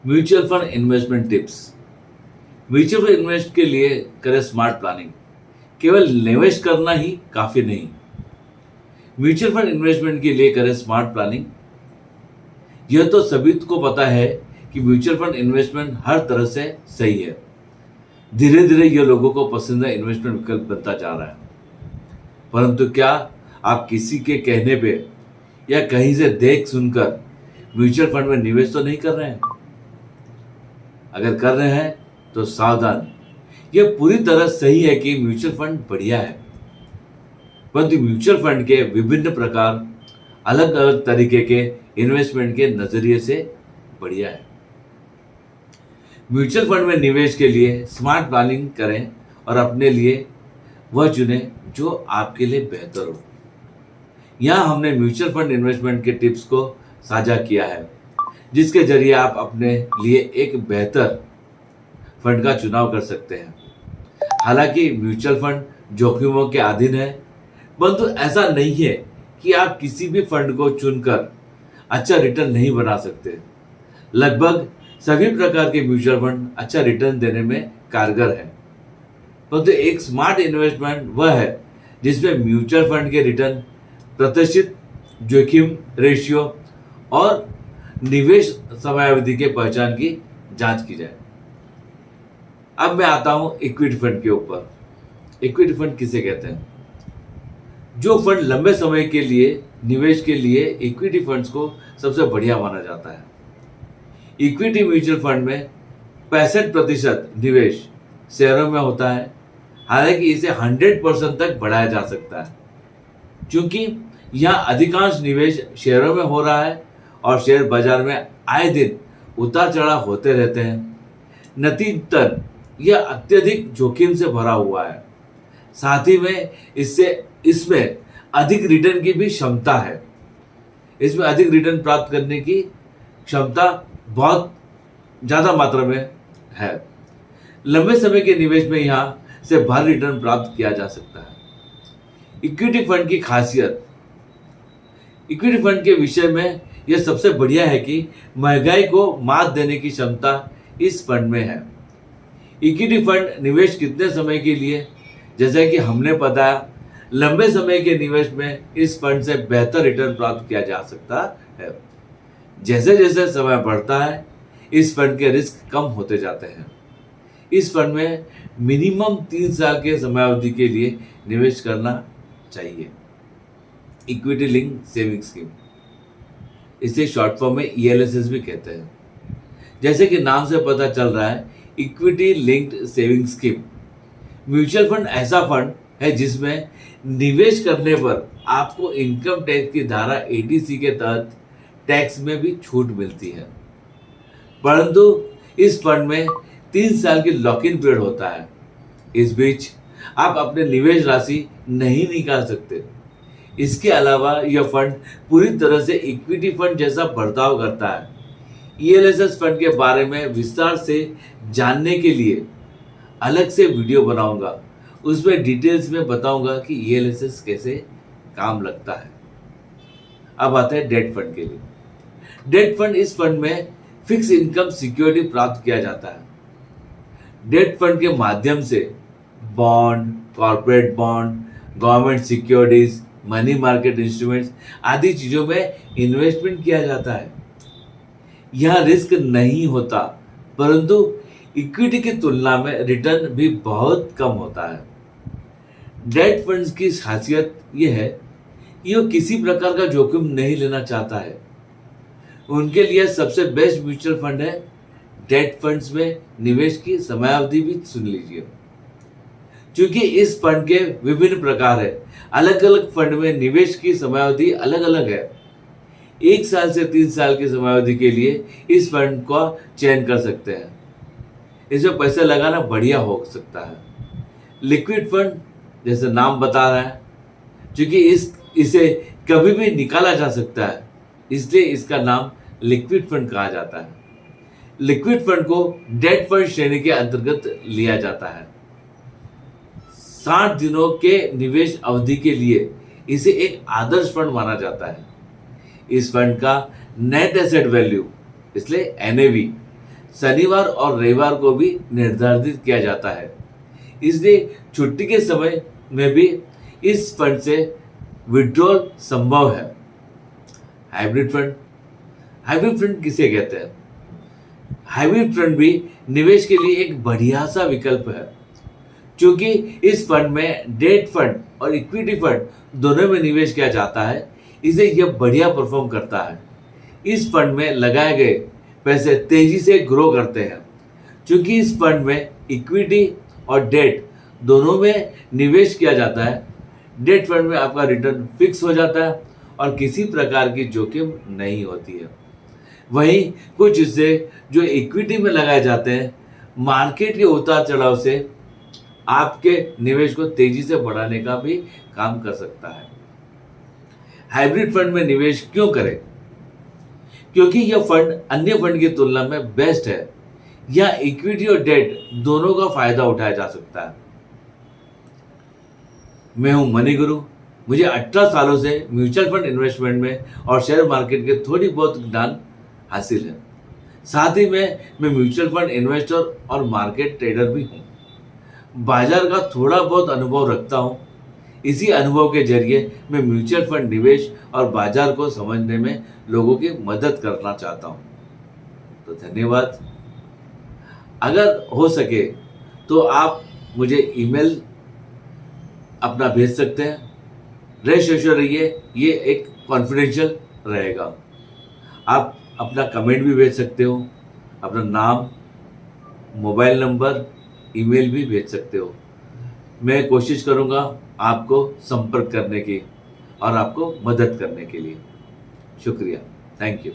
Mutual fund investment tips. Mutual fund invest के लिए करें स्मार्ट प्लानिंग। केवल निवेश करना ही काफी नहीं। म्यूचुअल फंड इन्वेस्टमेंट के लिए करें स्मार्ट प्लानिंग। यह तो सभी को पता है कि म्यूचुअल फंड इन्वेस्टमेंट हर तरह से सही है। धीरे धीरे यह लोगों को पसंदीदा इन्वेस्टमेंट विकल्प बनता जा रहा है। परंतु क्या आप किसी के कहने पे या कहीं से देख सुनकर म्यूचुअल फंड में निवेश तो नहीं कर रहे हैं? अगर कर रहे हैं तो सावधान। यह पूरी तरह सही है कि म्यूचुअल फंड बढ़िया है, परंतु म्यूचुअल फंड के विभिन्न प्रकार अलग अलग तरीके के इन्वेस्टमेंट के नजरिए से बढ़िया है। म्यूचुअल फंड में निवेश के लिए स्मार्ट प्लानिंग करें और अपने लिए वह चुनें जो आपके लिए बेहतर हो। यहाँ हमने म्यूचुअल फंड इन्वेस्टमेंट के टिप्स को साझा किया है, जिसके जरिए आप अपने लिए एक बेहतर फंड का चुनाव कर सकते हैं। हालांकि म्यूचुअल फंड जोखिमों के अधीन है, परंतु ऐसा नहीं है कि आप किसी भी फंड को चुनकर अच्छा रिटर्न नहीं बना सकते। लगभग सभी प्रकार के म्यूचुअल फंड अच्छा रिटर्न देने में कारगर है, परंतु एक स्मार्ट इन्वेस्टमेंट वह है जिसमें म्यूचुअल फंड के रिटर्न, प्रतिशत जोखिम रेशियो और निवेश समयावधि के पहचान की जांच की जाए। अब मैं आता हूं इक्विटी फंड के ऊपर। इक्विटी फंड किसे कहते हैं? जो फंड लंबे समय के लिए निवेश के लिए इक्विटी फंड्स को सबसे बढ़िया माना जाता है। इक्विटी म्यूचुअल फंड में 65% निवेश शेयरों में होता है। हालांकि इसे 100% तक बढ़ाया जा सकता है, क्योंकि यहाँ अधिकांश निवेश शेयरों में हो रहा है और शेयर बाजार में आए दिन उतार चढ़ाव होते रहते हैं। नतीजतन यह अत्यधिक जोखिम से भरा हुआ है। साथ ही में इसमें अधिक रिटर्न की भी क्षमता है। इसमें अधिक रिटर्न प्राप्त करने की क्षमता बहुत ज़्यादा मात्रा में है। लंबे समय के निवेश में यहाँ से भारी रिटर्न प्राप्त किया जा सकता है। इक्विटी फंड की खासियत। इक्विटी फंड के विषय में यह सबसे बढ़िया है कि महंगाई को मात देने की क्षमता इस फंड में है। इक्विटी फंड निवेश कितने समय के लिए, जैसा कि हमने बताया, लंबे समय के निवेश में इस फंड से बेहतर रिटर्न प्राप्त किया जा सकता है। जैसे जैसे समय बढ़ता है इस फंड के रिस्क कम होते जाते हैं। इस फंड में मिनिमम 3 साल के समयावधि के लिए निवेश करना चाहिए। इक्विटी लिंक सेविंग स्कीम, इसे शॉर्ट फॉर्म में ELSS भी कहते हैं। जैसे कि नाम से पता चल रहा है, equity linked saving scheme mutual fund ऐसा फंड है जिसमें निवेश करने पर आपको इनकम टैक्स की धारा 80C के तहत टैक्स में भी छूट मिलती है। परंतु इस फंड में 3 साल की लॉक इन पीरियड होता है। इस बीच आप अपने निवेश राशि नहीं निकाल सकते। इसके अलावा यह फंड पूरी तरह से इक्विटी फंड जैसा बर्ताव करता है। ELSS फंड के बारे में विस्तार से जानने के लिए अलग से वीडियो बनाऊंगा। उसमें डिटेल्स में बताऊंगा कि ELSS कैसे काम लगता है। अब आता है डेट फंड के लिए। डेट फंड, इस फंड में फिक्स इनकम सिक्योरिटी प्राप्त किया जाता है। डेट फंड के माध्यम से bond, corporate bond, government securities, money market instruments आदि चीजों में इन्वेस्टमेंट किया जाता है। यहाँ रिस्क नहीं होता, परंतु इक्विटी की तुलना में रिटर्न भी बहुत कम होता है। डेट फंड्स की खासियत यह है कि वो किसी प्रकार का जोखिम नहीं लेना चाहता है। उनके लिए सबसे बेस्ट म्यूचुअल फंड है। डेट फंड्स में निवेश की समयावधि भी सुन लीजिए, क्योंकि इस फंड के विभिन्न प्रकार है। अलग अलग फंड में निवेश की समयावधि अलग अलग है। 1 साल से 3 साल की समयावधि के लिए इस फंड का चयन कर सकते हैं। इसमें पैसे लगाना बढ़िया हो सकता है। लिक्विड फंड, जैसे नाम बता रहा है, क्योंकि इसे कभी भी निकाला जा सकता है, इसलिए इसका नाम लिक्विड फंड कहा जाता है। लिक्विड फंड को डेट फंड श्रेणी के अंतर्गत लिया जाता है। 60 दिनों के निवेश अवधि के लिए इसे एक आदर्श फंड माना जाता है। इस फंड का नेट एसेट वैल्यू, इसलिए NAV शनिवार और रविवार को भी निर्धारित किया जाता है। इसलिए छुट्टी के समय में भी इस फंड से विड्रॉल संभव है। हाइब्रिड फंड, हाइब्रिड फंड किसे कहते हैं? हाइब्रिड फंड भी निवेश के लिए एक बढ़िया सा विकल्प है, क्योंकि इस फंड में डेट फंड और इक्विटी फंड दोनों में निवेश किया जाता है, इसलिए यह बढ़िया परफॉर्म करता है। इस फंड में लगाए गए पैसे तेजी से ग्रो करते हैं, क्योंकि इस फंड में इक्विटी और डेट दोनों में निवेश किया जाता है। डेट फंड में आपका रिटर्न फिक्स हो जाता है और किसी प्रकार की जोखिम नहीं होती है। वहीं कुछ हिस्से जो इक्विटी में लगाए जाते हैं, मार्केट के उतार चढ़ाव से आपके निवेश को तेजी से बढ़ाने का भी काम कर सकता है। हाइब्रिड फंड में निवेश क्यों करें? क्योंकि यह फंड अन्य फंड की तुलना में बेस्ट है। यह इक्विटी और डेट दोनों का फायदा उठाया जा सकता है। मैं हूं मनी गुरु। मुझे 18 सालों से म्यूचुअल फंड इन्वेस्टमेंट में और शेयर मार्केट के थोड़ी बहुत ज्ञान हासिल है। साथ ही मैं म्यूचुअल फंड इन्वेस्टर और मार्केट ट्रेडर भी हूँ। बाजार का थोड़ा बहुत अनुभव रखता हूँ। इसी अनुभव के जरिए मैं म्यूचुअल फंड निवेश और बाजार को समझने में लोगों की मदद करना चाहता हूँ। तो धन्यवाद। अगर हो सके तो आप मुझे ईमेल अपना भेज सकते हैं। रेस्ट एश्योर रहिए, ये एक कॉन्फिडेंशियल रहेगा। आप अपना कमेंट भी भेज सकते हो, अपना नाम, मोबाइल नंबर, ईमेल भी भेज सकते हो। मैं कोशिश करूँगा आपको संपर्क करने की और आपको मदद करने के लिए। शुक्रिया, थैंक यू।